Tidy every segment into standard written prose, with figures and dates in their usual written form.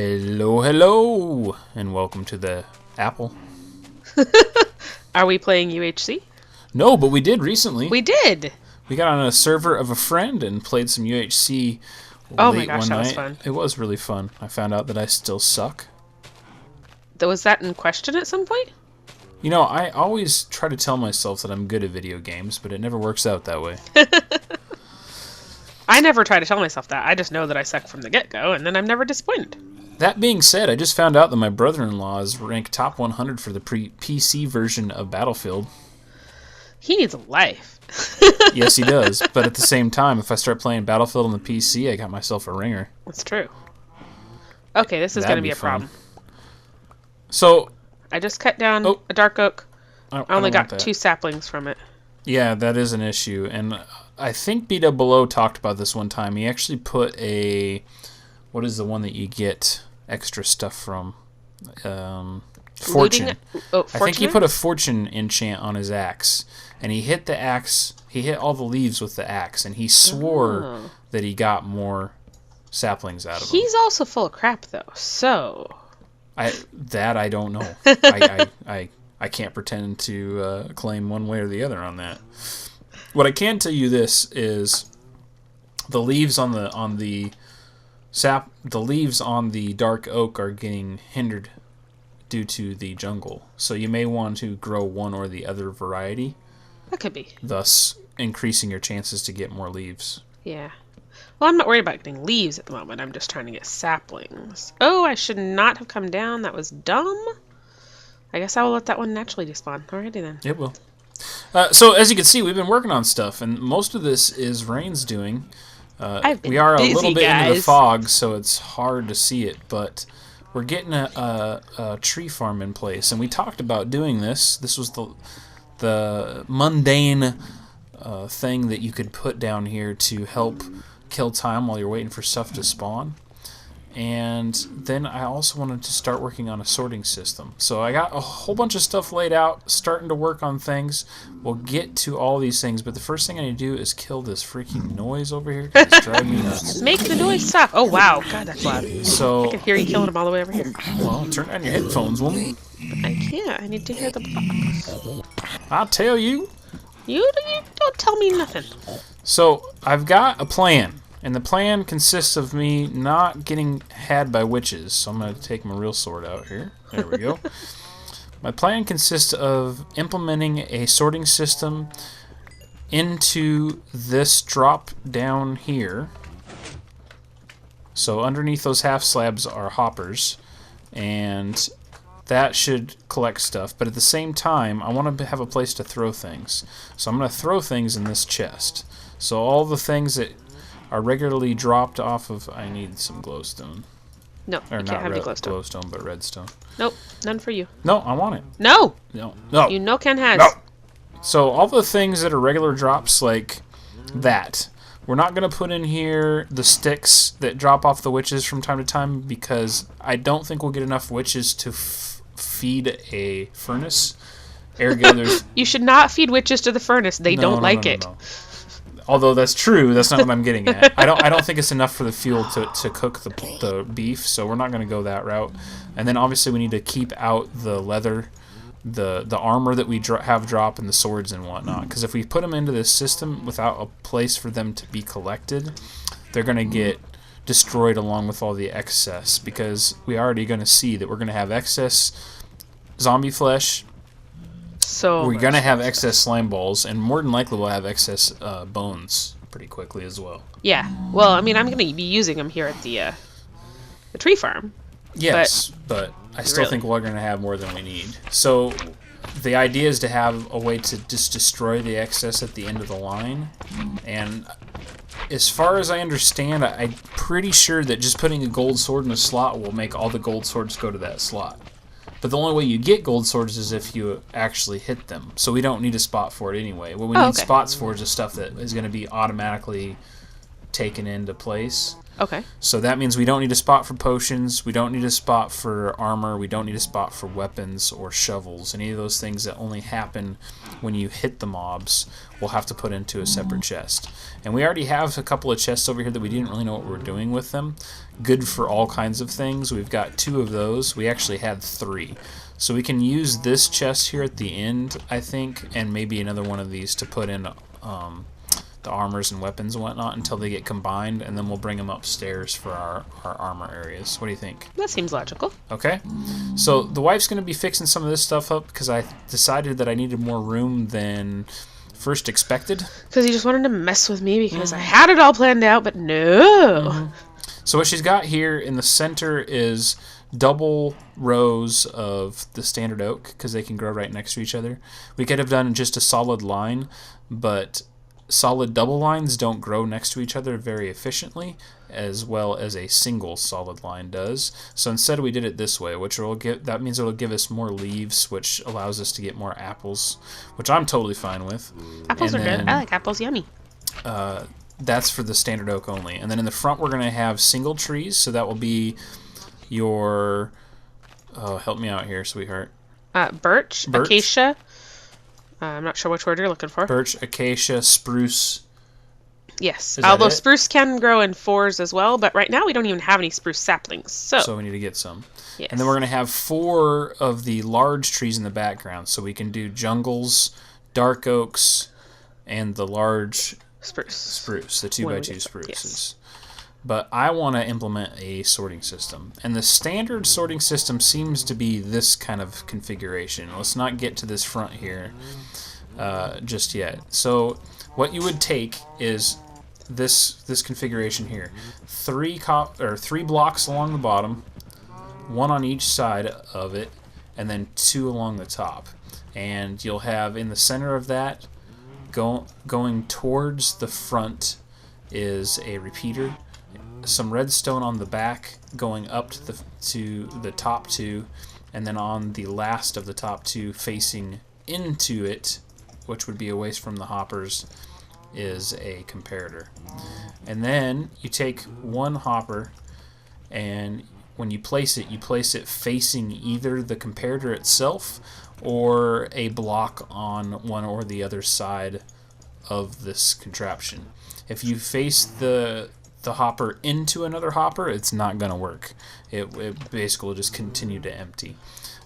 Hello, hello, and welcome to the Apple. Are we playing UHC? No, but we did recently. We did! We got on a server of a friend and played some UHC Oh late my gosh, one that night. was fun. It was really fun. I found out that I still suck. Was that in question at some point? You know, I always try to tell myself that I'm good at video games, but it never works out that way. I never try to tell myself that. I just know that I suck from the get-go, and then I'm never disappointed. That being said, I just found out that my brother-in-law is ranked top 100 for the PC version of Battlefield. He needs a life. Yes, he does. But at the same time, if I start playing Battlefield on the PC, I got myself a ringer. That's true. Okay, this is going to be a fun. problem. So, I just cut down a dark oak. I only got 2 saplings from it. yeah, that is an issue. And I think Beta Below talked about this one time. He actually put a... What is the one that you get extra stuff from? Fortune. I think he put a fortune enchant on his axe. And he hit the axe... He hit all the leaves with the axe. And he swore that he got more saplings out of them. He's also full of crap, though, so... I don't know. I can't pretend to claim one way or the other on that. What I can tell you this is the leaves on the leaves on the dark oak are getting hindered due to the jungle. So you may want to grow one or the other variety. That could be. Thus increasing your chances to get more leaves. Yeah. Well, I'm not worried about getting leaves at the moment. I'm just trying to get saplings. Oh, I should not have come down. That was dumb. I guess I will let that one naturally despawn. Alrighty then. It will. So as you can see, we've been working on stuff, and most of this is Rain's doing. We are a little bit into the fog, so it's hard to see it, but we're getting a tree farm in place, and we talked about doing this. This was the mundane thing that you could put down here to help kill time while you're waiting for stuff to spawn. And then I also wanted to start working on a sorting system. So I got a whole bunch of stuff laid out, starting to work on things. We'll get to all these things, but the first thing I need to do is kill this freaking noise over here, 'cause it's driving me nuts. Make the noise stop. Oh, wow. God, that's loud. So, I can hear you killing them all the way over here. well, turn down your headphones, woman. I can't. I need to hear the box. I'll tell you. You don't tell me nothing. So, I've got a plan. And the plan consists of me not getting had by witches. So I'm going to take my real sword out here. There we go. My plan consists of implementing a sorting system into this drop down here. So underneath those half slabs are hoppers. And that should collect stuff. But at the same time, I want to have a place to throw things. So I'm going to throw things in this chest. So all the things that are regularly dropped off of... I need some glowstone. No, you can't have any glowstone. Glowstone, but redstone. Nope, none for you. No, I want it. No! No. You know Ken has. No! So all the things that are regular drops like that, we're not going to put in here the sticks that drop off the witches from time to time because I don't think we'll get enough witches to feed a furnace. Ergo, there's... You should not feed witches to the furnace. They don't like it. Although that's true, that's not what I'm getting at. I don't think it's enough for the fuel to cook the beef, so we're not going to go that route. And then obviously we need to keep out the leather, the armor that we have drop, and the swords and whatnot. Because if we put them into this system without a place for them to be collected, they're going to get destroyed along with all the excess. Because we're already going to see that we're going to have excess zombie flesh. So we're going to have excess slime balls, and more than likely we'll have excess bones pretty quickly as well. Yeah. Well, I mean, I'm going to be using them here at the tree farm. Yes, but I still think we're going to have more than we need. So the idea is to have a way to just destroy the excess at the end of the line. And as far as I understand, I'm pretty sure that just putting a gold sword in a slot will make all the gold swords go to that slot. But the only way you get gold swords is if you actually hit them. So we don't need a spot for it anyway. What we need spots for is the stuff that is going to be automatically taken into place. Okay. So that means we don't need a spot for potions, we don't need a spot for armor, we don't need a spot for weapons or shovels. Any of those things that only happen when you hit the mobs, we'll have to put into a separate chest. And we already have a couple of chests over here that we didn't really know what we were doing with them. Good for all kinds of things. We've got 2 of those. We actually had 3. So we can use this chest here at the end, I think, and maybe another one of these to put in the armors and weapons and whatnot until they get combined, and then we'll bring them upstairs for our armor areas. What do you think? That seems logical. Okay. So the wife's going to be fixing some of this stuff up because I decided that I needed more room than first expected. Because he just wanted to mess with me because I had it all planned out, but no. So what she's got here in the center is double rows of the standard oak because they can grow right next to each other. We could have done just a solid line, but solid double lines don't grow next to each other very efficiently, as well as a single solid line does. So instead we did it this way, that means it'll give us more leaves, which allows us to get more apples, which I'm totally fine with. Apples are good. I like apples. Yummy. That's for the standard oak only. And then in the front we're going to have single trees, so that will be your... Oh, help me out here, sweetheart. Birch, acacia. I'm not sure which word you're looking for. Birch, acacia, spruce. Yes, although spruce can grow in 4s as well, but right now we don't even have any spruce saplings. So we need to get some. Yes. And then we're going to have 4 of the large trees in the background. So we can do jungles, dark oaks, and the large spruce, the 2x2 spruces. Yes. But I want to implement a sorting system. And the standard sorting system seems to be this kind of configuration. Let's not get to this front here just yet. So what you would take is this configuration here. 3 blocks along the bottom, 1 on each side of it, and then 2 along the top. And you'll have in the center of that, going towards the front, is a repeater. Some redstone on the back going up to the top 2, and then on the last of the top 2 facing into it, which would be away from the hoppers, is a comparator. And then you take 1 hopper, and when you place it facing either the comparator itself or a block on one or the other side of this contraption. If you face the hopper into another hopper, it's not going to work. It basically will just continue to empty.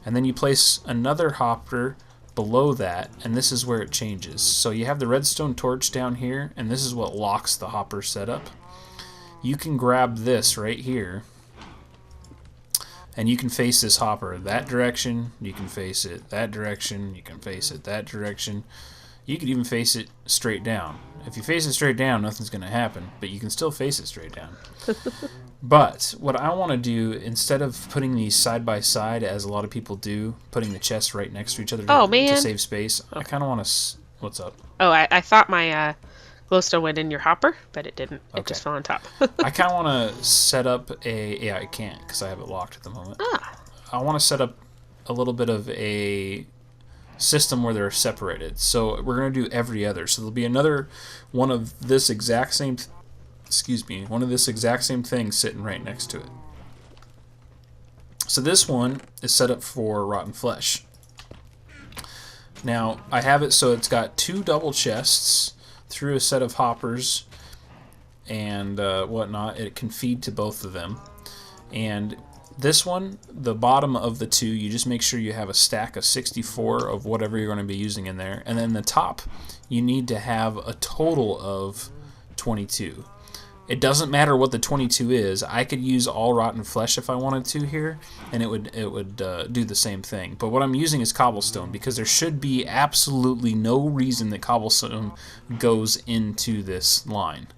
And then you place another hopper below that, and this is where it changes. So you have the redstone torch down here, and this is what locks the hopper setup. You can grab this right here, and you can face this hopper that direction, you can face it that direction, you can face it that direction. You could even face it straight down. If you face it straight down, nothing's going to happen, but you can still face it straight down. But what I want to do, instead of putting these side by side, as a lot of people do, putting the chests right next to each other to save space, I kind of want to... What's up? Oh, I thought my glowstone went in your hopper, but it didn't. It just fell on top. I kind of want to set up a... Yeah, I can't because I have it locked at the moment. I want to set up a little bit of a system where they're separated. So we're going to do every other. So there'll be another one of this exact same... one of this exact same thing sitting right next to it. So this one is set up for rotten flesh. Now I have it so it's got 2 double chests through a set of hoppers and whatnot. It can feed to both of them. And this one, the bottom of the 2, you just make sure you have a stack of 64 of whatever you're going to be using in there. And then the top, you need to have a total of 22. It doesn't matter what the 22 is. I could use all rotten flesh if I wanted to here, and it would do the same thing. But what I'm using is cobblestone because there should be absolutely no reason that cobblestone goes into this line.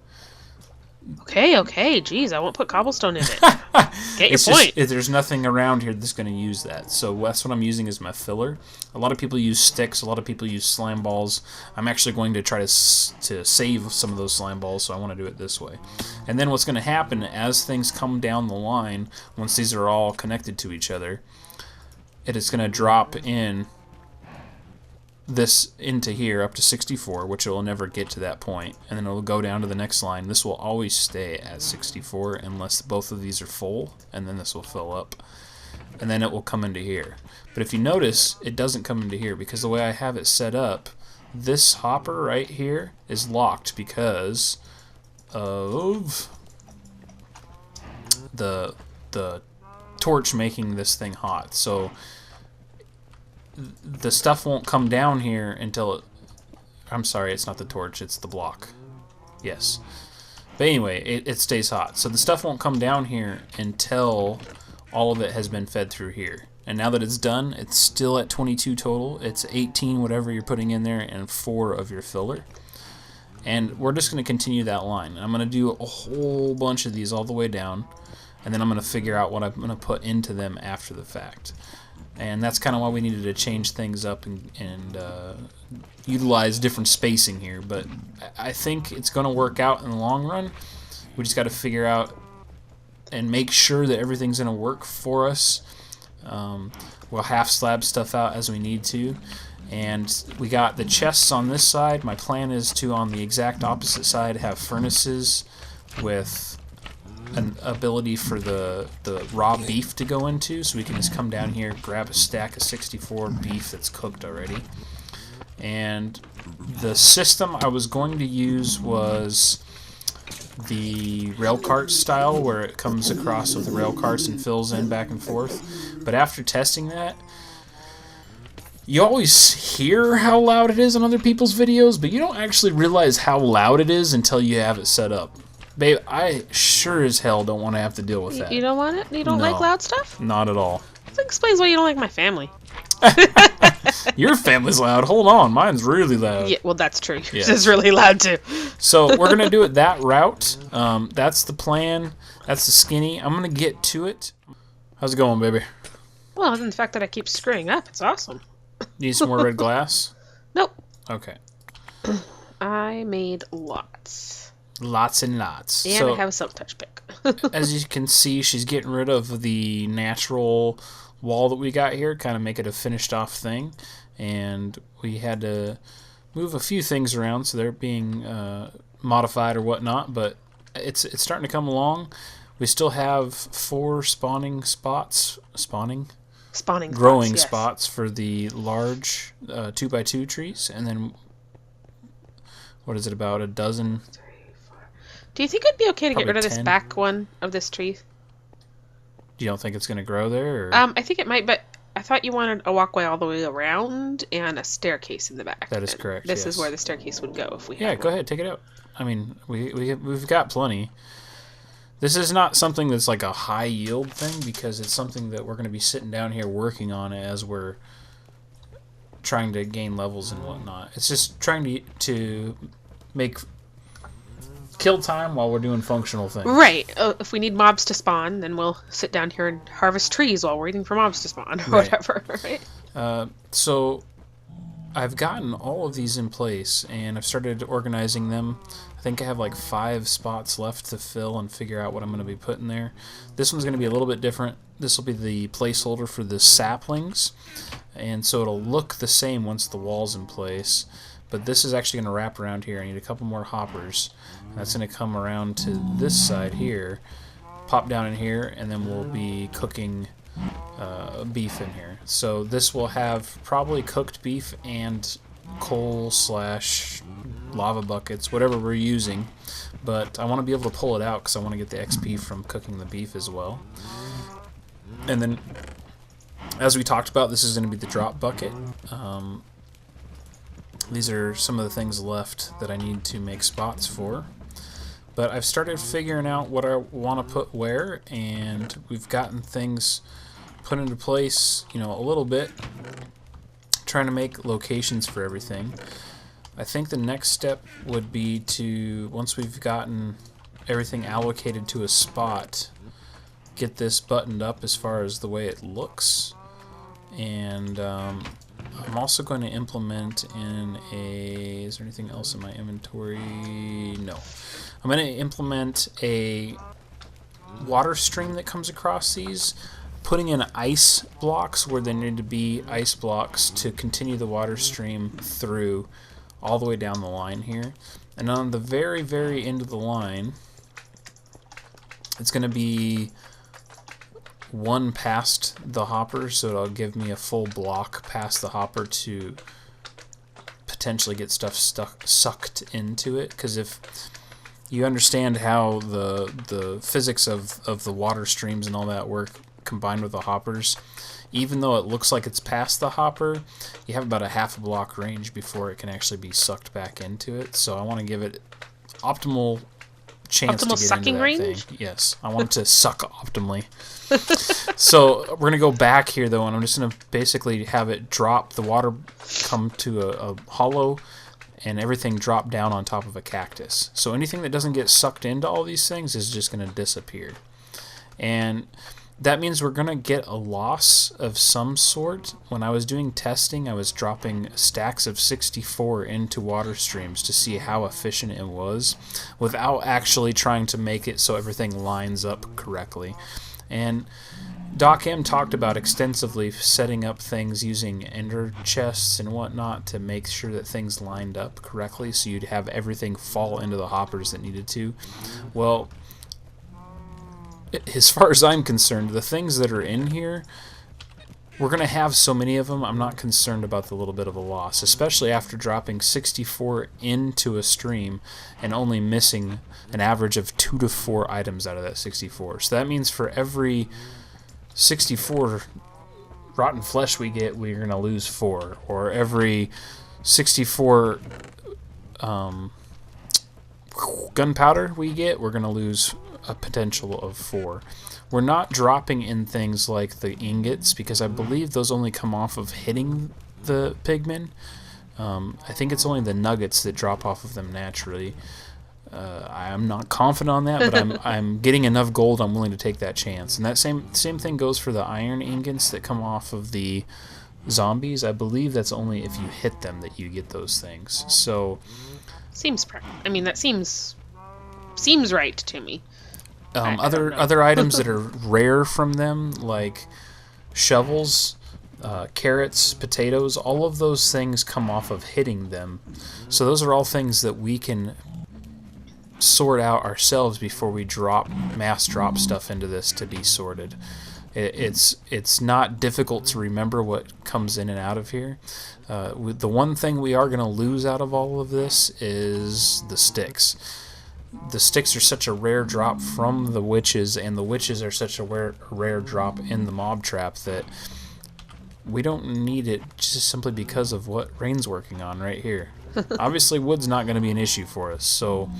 Okay, geez, I won't put cobblestone in it. Get your point. There's nothing around here that's going to use that. So that's what I'm using as my filler. A lot of people use sticks. A lot of people use slime balls. I'm actually going to try to save some of those slime balls, so I want to do it this way. And then what's going to happen as things come down the line, once these are all connected to each other, it is going to drop in this into here up to 64, which it will never get to that point, and then it will go down to the next line. This will always stay at 64 unless both of these are full, and then this will fill up, and then it will come into here. But if you notice, it doesn't come into here because the way I have it set up, this hopper right here is locked because of the torch making this thing hot. So the stuff won't come down here until it... I'm sorry, it's not the torch, it's the block. Yes. But anyway, it stays hot. So the stuff won't come down here until all of it has been fed through here. And now that it's done, it's still at 22 total. It's 18 whatever you're putting in there and 4 of your filler. And we're just going to continue that line. I'm going to do a whole bunch of these all the way down, and then I'm going to figure out what I'm going to put into them after the fact. And that's kind of why we needed to change things up and utilize different spacing here. But I think it's going to work out in the long run. We just got to figure out and make sure that everything's going to work for us. We'll half slab stuff out as we need to. And we got the chests on this side. My plan is to, on the exact opposite side, have furnaces with an ability for the raw beef to go into, so we can just come down here, grab a stack of 64 beef that's cooked already. And the system I was going to use was the rail cart style, where it comes across with the rail carts and fills in back and forth. But after testing that, you always hear how loud it is on other people's videos, but you don't actually realize how loud it is until you have it set up. Babe, I sure as hell don't want to have to deal with that. You don't want it? You don't like loud stuff? Not at all. That explains why you don't like my family. Your family's loud. Hold on. Mine's really loud. Yeah, well, that's true. Yours is really loud, too. So we're going to do it that route. That's the plan. That's the skinny. I'm going to get to it. How's it going, baby? Well, other than the fact that I keep screwing up, it's awesome. Need some more red glass? Nope. Okay. I made lots. Lots and lots. And so, I have a silk touch pick. As you can see, she's getting rid of the natural wall that we got here, kind of make it a finished off thing. And we had to move a few things around so they're being modified or whatnot, but it's starting to come along. We still have 4 spawning spots. Growing spots for the large 2x2 trees, and then what is it, about a dozen? Do you think it'd be okay to get rid of this back one of this tree? You don't think it's going to grow there? Or? I think it might, but I thought you wanted a walkway all the way around and a staircase in the back. That is correct. This is where the staircase would go if we. Yeah, go ahead, take it out. I mean, we've got plenty. This is not something that's like a high yield thing, because it's something that we're going to be sitting down here working on as we're trying to gain levels and whatnot. It's just trying to make kill time while we're doing functional things. Right. If we need mobs to spawn, then we'll sit down here and harvest trees while waiting for mobs to spawn, or whatever. Right. So I've gotten all of these in place, and I've started organizing them. I think I have like 5 spots left to fill and figure out what I'm going to be putting there. This one's going to be a little bit different. This will be the placeholder for the saplings, and so it'll look the same once the wall's in place. But this is actually going to wrap around here. I need a couple more hoppers. That's going to come around to this side here, pop down in here, and then we'll be cooking beef in here. So this will have probably cooked beef and coal / lava buckets, whatever we're using. But I want to be able to pull it out because I want to get the XP from cooking the beef as well. And then, as we talked about, this is going to be the drop bucket. These are some of the things left that I need to make spots for. But I've started figuring out what I want to put where, and we've gotten things put into place, you know, a little bit, trying to make locations for everything. I think the next step would be to, once we've gotten everything allocated to a spot, get this buttoned up as far as the way it looks. And I'm also going to implement in a... Is there anything else in my inventory? No. I'm going to implement a water stream that comes across these putting in ice blocks where there need to be ice blocks to continue the water stream through all the way down the line here. And on the very, very end of the line, it's going to be one past the hopper, so it'll give me a full block past the hopper to potentially get stuff sucked into it. Because if you understand how the physics of the water streams and all that work combined with the hoppers, even though it looks like it's past the hopper, you have about a half a block range before it can actually be sucked back into it. So I want to give it optimal chance to get sucking into that range? thing. Yes, I want it to suck optimally. So we're going to go back here, though, and I'm just going to basically have it drop, the water come to a hollow, and everything drop down on top of a cactus. So anything that doesn't get sucked into all these things is just going to disappear. And that means we're going to get a loss of some sort. When I was doing testing, I was dropping stacks of 64 into water streams to see how efficient it was without actually trying to make it so everything lines up correctly. And Doc M talked about extensively setting up things using ender chests and whatnot to make sure that things lined up correctly so you'd have everything fall into the hoppers that needed to. Well, as far as I'm concerned, the things that are in here, we're going to have so many of them, I'm not concerned about the little bit of a loss, especially after dropping 64 into a stream and only missing an average of 2 to 4 items out of that 64. So that means for every 64 rotten flesh we get, we're going to lose 4. Or every 64 gunpowder we get, we're going to lose a potential of 4. We're not dropping in things like the ingots because I believe those only come off of hitting the pigmen. I think it's only the nuggets that drop off of them naturally. I'm not confident on that, but I'm getting enough gold. I'm willing to take that chance. And that same thing goes for the iron ingots that come off of the zombies. I believe that's only if you hit them that you get those things. So that seems right to me. Other items that are rare from them, like shovels, carrots, potatoes, all of those things come off of hitting them. So those are all things that we can sort out ourselves before we mass drop stuff into this to be sorted. It's not difficult to remember what comes in and out of here. The one thing we are going to lose out of all of this is the sticks. The sticks are such a rare drop from the witches, and the witches are such a rare drop in the mob trap that we don't need it just simply because of what Rain's working on right here. Obviously, wood's not going to be an issue for us, so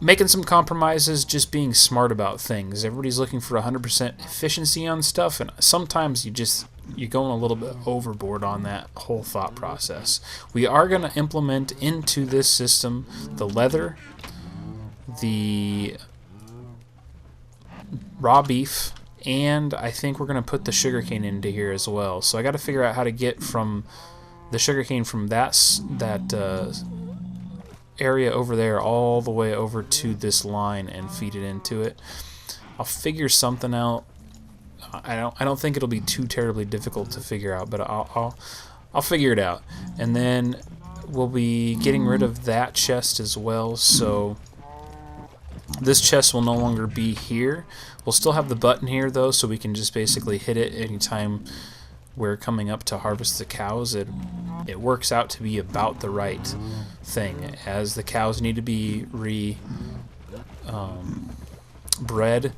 making some compromises, just being smart about things. Everybody's looking for 100% efficiency on stuff, and sometimes you're going a little bit overboard on that whole thought process. We are going to implement into this system the leather, the raw beef, and I think we're going to put the sugarcane into here as well. So I got to figure out how to get from the sugarcane from that area over there all the way over to this line and feed it into it. I'll figure something out. I don't think it'll be too terribly difficult to figure out, but I'll figure it out. And then we'll be getting rid of that chest as well, so this chest will no longer be here. We'll still have the button here though, so we can just basically hit it anytime we're coming up to harvest the cows. It works out to be about the right thing, as the cows need to be bred.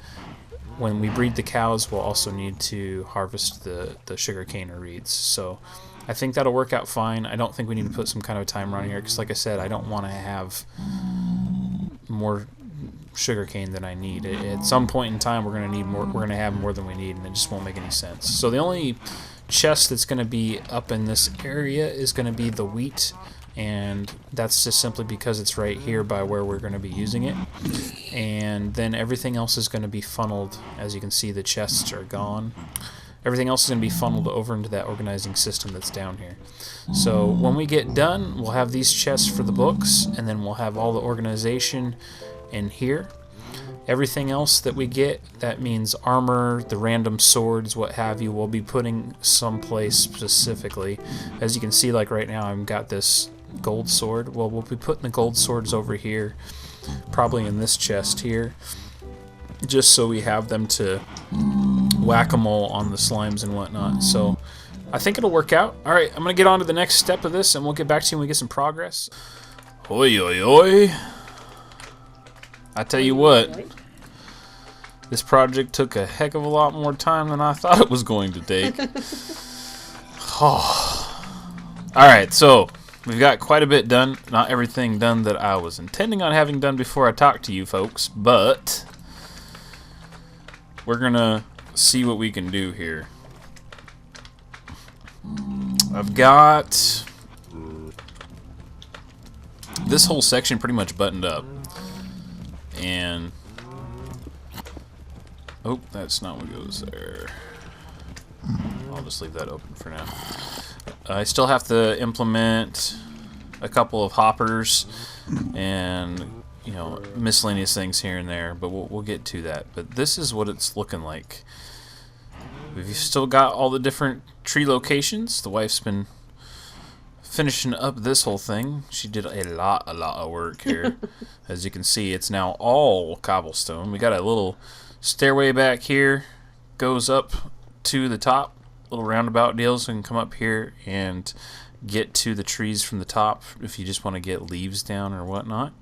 When we breed the cows, we'll also need to harvest the sugarcane or reeds. So I think that'll work out fine. I don't think we need to put some kind of a timer on here because, like I said, I don't want to have more sugarcane than I need. At some point in time, we're going to need more. We're going to have more than we need, and it just won't make any sense. So the only chest that's going to be up in this area is going to be the wheat, and that's just simply because it's right here by where we're going to be using it. And then everything else is going to be funneled. As you can see, the chests are gone. Everything else is going to be funneled over into that organizing system that's down here. So when we get done, we'll have these chests for the books, and then we'll have all the organization in here. Everything else that we get, that means armor, the random swords, what have you, we'll be putting someplace specifically. As you can see, like right now, I've got this gold sword. Well, we'll be putting the gold swords over here, probably in this chest here, just so we have them to whack-a-mole on the slimes and whatnot. So I think it'll work out. Alright, I'm going to get on to the next step of this, and we'll get back to you when we get some progress. Oi, oi, oi. I tell you what, this project took a heck of a lot more time than I thought it was going to take. Alright, so we've got quite a bit done. Not everything done that I was intending on having done before I talked to you folks, but we're going to see what we can do here. I've got this whole section pretty much buttoned up. And oh, that's not what goes there. I'll just leave that open for now. I still have to implement a couple of hoppers and, you know, miscellaneous things here and there, but we'll get to that. But this is what it's looking like. We've still got all the different tree locations. The wife's been finishing up this whole thing. She did a lot of work here. As you can see, it's now all cobblestone. We got a little stairway back here, goes up to the top, little roundabout deal, so we can come up here and get to the trees from the top if you just want to get leaves down or whatnot.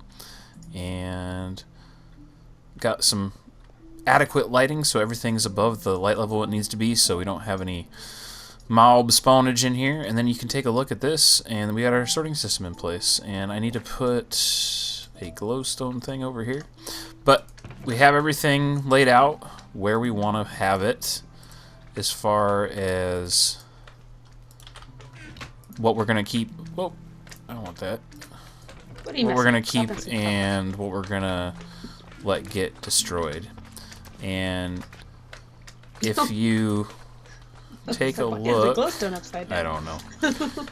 And got some adequate lighting, so everything's above the light level it needs to be, so we don't have any mob spawnage in here. And then you can take a look at this, and we got our sorting system in place. And I need to put a glowstone thing over here, but we have everything laid out where we want to have it as far as what we're gonna keep. Whoa, I don't want that. What we're gonna keep and what we're gonna let get destroyed. And if you take a look, I don't know.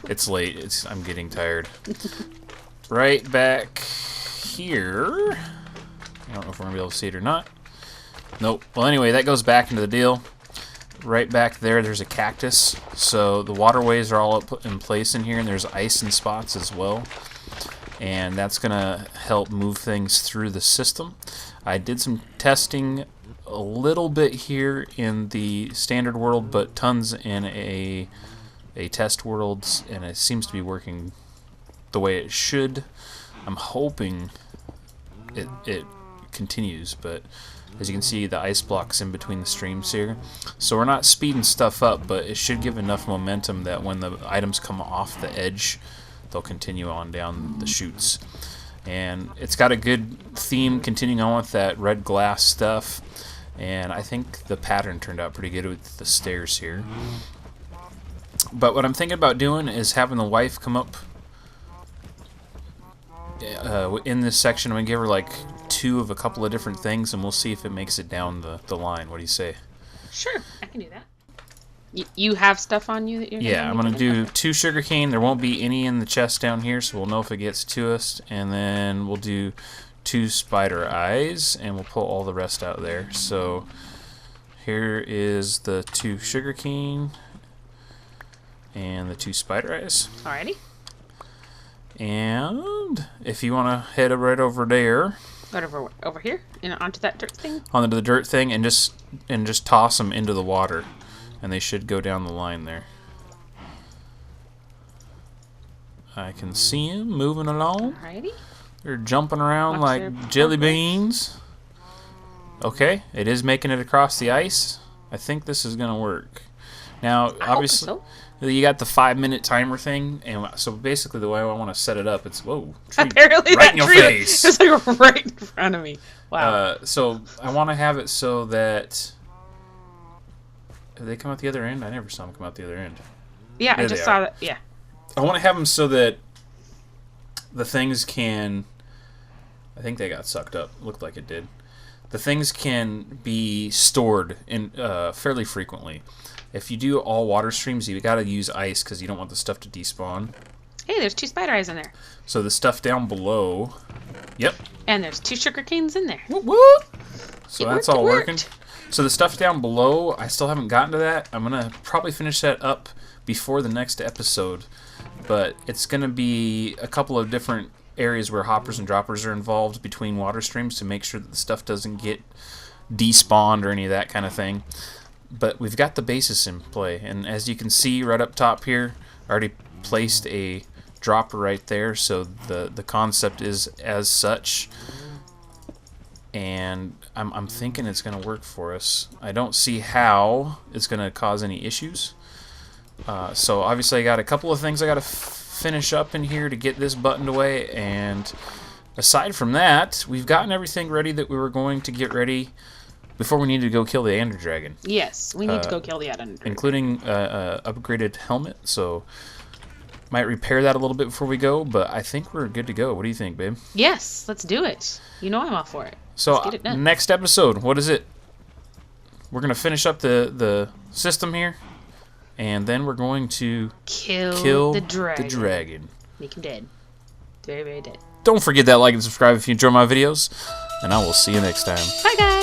It's late. I'm getting tired. Right back here. I don't know if we're gonna be able to see it or not. Nope. Well, anyway, that goes back into the deal. Right back there, there's a cactus. So the waterways are all up in place in here, and there's ice in spots as well. And that's gonna help move things through the system. I did some testing a little bit here in the standard world, but tons in a test world, and it seems to be working the way it should. I'm hoping it continues, but as you can see, the ice block's in between the streams here, so we're not speeding stuff up, but it should give enough momentum that when the items come off the edge, they'll continue on down the chutes. And it's got a good theme continuing on with that red glass stuff, and I think the pattern turned out pretty good with the stairs here. But what I'm thinking about doing is having the wife come up in this section. I'm going to give her like 2 of a couple of different things, and we'll see if it makes it down the line. What do you say? Sure, I can do that. You have stuff on you that you're Yeah, I'm going to do 2 sugarcane. There won't be any in the chest down here, so we'll know if it gets to us. And then we'll do 2 spider eyes, and we'll pull all the rest out there. So here is the 2 sugarcane and the 2 spider eyes. Alrighty. And if you want to head right over there. Right over here? Onto that dirt thing? Onto the dirt thing, and just toss them into the water. And they should go down the line there. I can see them moving along. Alrighty. They're jumping around like jelly beans. Okay, it is making it across the ice. I think this is gonna work. Now, obviously, you got the 5-minute timer thing, and so basically the way I want to set it up, it's apparently right in your face. It's like right in front of me. Wow. So I want to have it so that. Did they come out the other end? I never saw them come out the other end. Yeah, I just saw that. Yeah. I want to have them so that the things can. I think they got sucked up. Looked like it did. The things can be stored in fairly frequently. If you do all water streams, you got to use ice because you don't want the stuff to despawn. Hey, there's 2 spider eyes in there. So the stuff down below. Yep. And there's 2 sugar canes in there. Whoop, whoop. So that's all working. So the stuff down below, I still haven't gotten to that. I'm going to probably finish that up before the next episode. But it's going to be a couple of different areas where hoppers and droppers are involved between water streams to make sure that the stuff doesn't get despawned or any of that kind of thing. But we've got the basis in play. And as you can see right up top here, I already placed a dropper right there. So the concept is as such. And I'm thinking it's going to work for us. I don't see how it's going to cause any issues. So obviously I got a couple of things I got to finish up in here to get this buttoned away. And aside from that, we've gotten everything ready that we were going to get ready before we needed to go kill the Ender Dragon. Yes, we need to go kill the Ender Dragon. Including upgraded helmet. So might repair that a little bit before we go, but I think we're good to go. What do you think, babe? Yes, let's do it. You know I'm all for it. So next episode, what is it? We're going to finish up the system here, and then we're going to kill the dragon. Make him dead. Very, very dead. Don't forget that like and subscribe if you enjoy my videos, and I will see you next time. Bye, guys.